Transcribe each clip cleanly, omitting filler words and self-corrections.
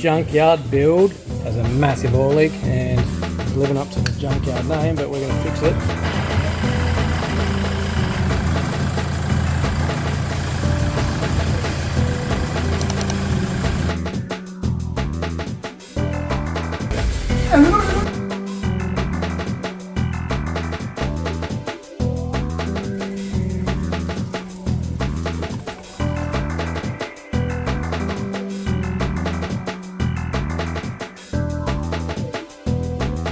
Junkyard build has a massive oil leak and it's living up to the Junkyard name, but we're going to fix it.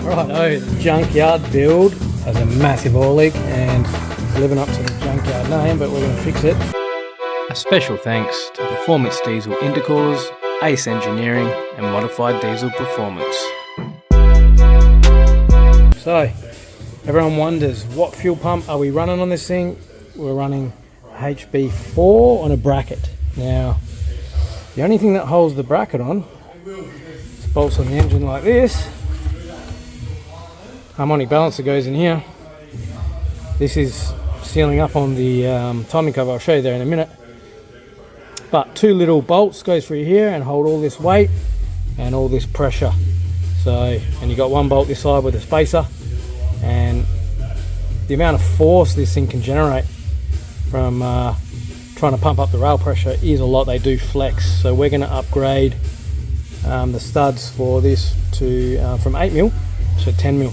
Righto, the Junkyard build has a massive oil leak and it's living up to the Junkyard name, but we're going to fix it. A special thanks to Performance Diesel Intercoolers, Ace Engineering and Modified Diesel Performance. So, everyone wonders, what fuel pump are we running on this thing? We're running HB4 on a bracket. Now, the only thing that holds the bracket on is bolts on the engine like this. Harmonic balancer goes in here. This is sealing up on the timing cover. I'll show you there in a minute. But two little bolts go through here and hold all this weight and all this pressure. So, and you got one bolt this side with a spacer, and the amount of force this thing can generate from trying to pump up the rail pressure is a lot. They do flex, so we're going to upgrade the studs for this to from 8mm to 10mm,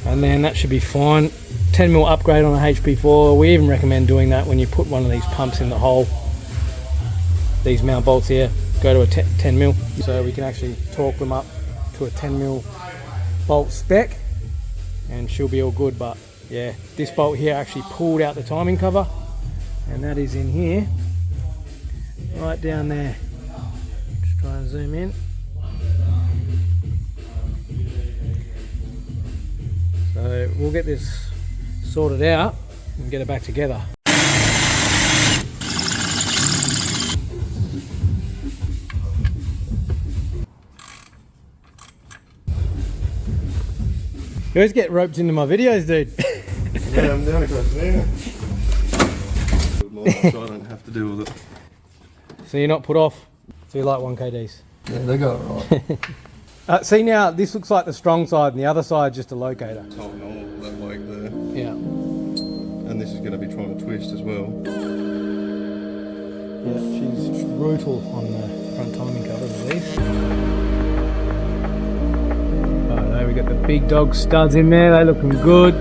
and then that should be fine. 10mm upgrade on a HP4. We even recommend doing that when you put one of these pumps in the hole. These mount bolts here go to a 10mm, so we can actually torque them up to a 10mm bolt spec and she'll be all good. But yeah, this bolt here actually pulled out the timing cover, and that is in here, right down there. Just try and zoom in. So we'll get this sorted out and get it back together. You always get roped into my videos, dude. Yeah, I'm down across there. So I don't have to deal with it. So you're not put off? So you like 1KDs? Yeah, they got it right. See now, this looks like the strong side and the other side just a locator. It's holding all that leg there. Yeah. And this is going to be trying to twist as well. Yeah, she's brutal on the front timing covers of these. Right, we got the big dog studs in there, they're looking good.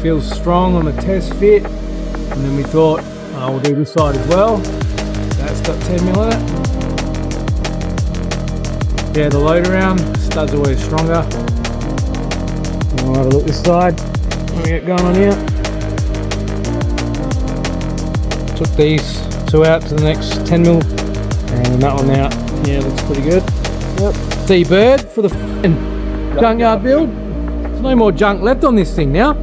Feels strong on the test fit. And then we thought, we'll do this side as well. That's got 10mm in it. Yeah, the load around, studs are always stronger. We'll have a look this side. What we get going on here? Took these two out to the next 10mm, and that one out. Yeah, looks pretty good. Yep. T-bird for the Junkyard build. There's no more junk left on this thing now.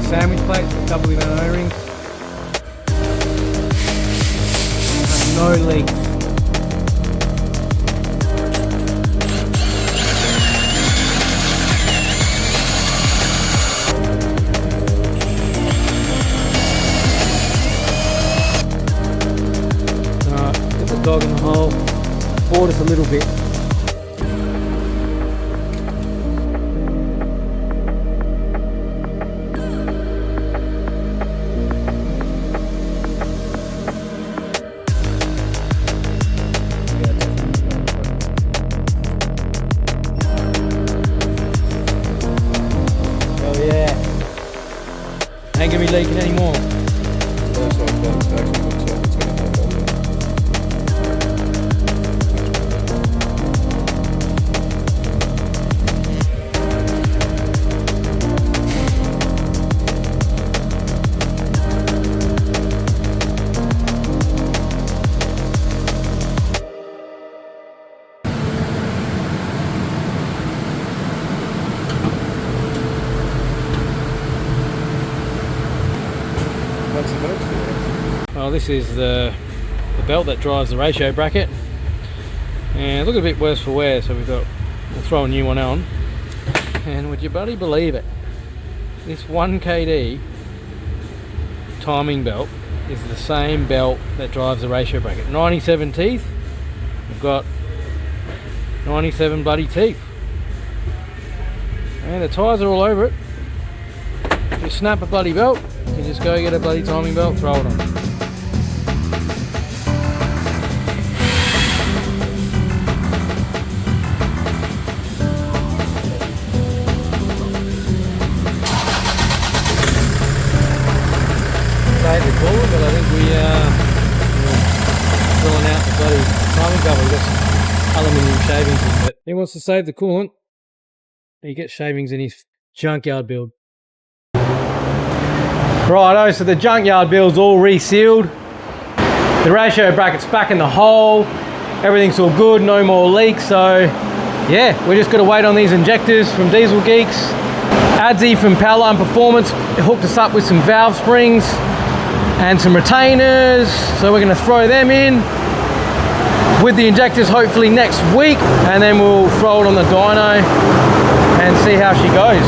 Sandwich plates with double event O-rings. No leaks. Get the dog in the hole. Board us a little bit. Ain't gonna be leaking anymore. Well, this is the belt that drives the ratio bracket, and look a bit worse for wear. So we've got we'll throw a new one on. And would you bloody believe it? This 1KD timing belt is the same belt that drives the ratio bracket. 97 teeth. We've got 97 bloody teeth. And the tyres are all over it. If you snap a bloody belt, you just go get a bloody timing belt, throw it on. Save the cooler, but I think we're filling out the bloody timing belt. We've got some aluminium shavings in it. He wants to save the coolant. He gets shavings in his junkyard build. Righto, so the junkyard build's all resealed. The ratio bracket's back in the hole. Everything's all good, no more leaks. So yeah, we're just gonna wait on these injectors from Diesel Geeks. Adzi from Powerline Performance hooked us up with some valve springs and some retainers. So we're gonna throw them in with the injectors hopefully next week. And then we'll throw it on the dyno and see how she goes.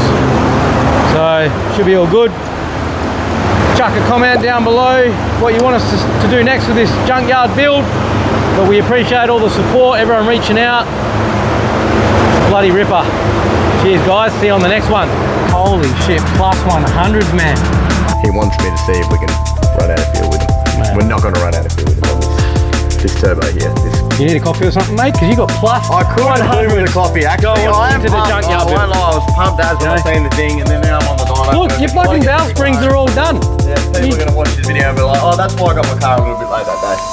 So should be all good. Chuck a comment down below what you want us to do next with this junkyard build. But we appreciate all the support, everyone reaching out. Bloody ripper. Cheers guys, see you on the next one. Holy shit, plus 100s man. He wants me to see if we can run out of fuel with him. Man. We're not going to run out of fuel with him on this turbo here. You need a coffee or something, mate? Because you got plus I could have do with a coffee actually. Go I am into the pumped. junkyard I build. won't lie, I was pumped as when I seen the thing, and then now I'm on the dyno. Look, your fucking valve springs are all done. Yeah, people are going to watch this video and be like, oh, that's why I got my car a little bit late that day.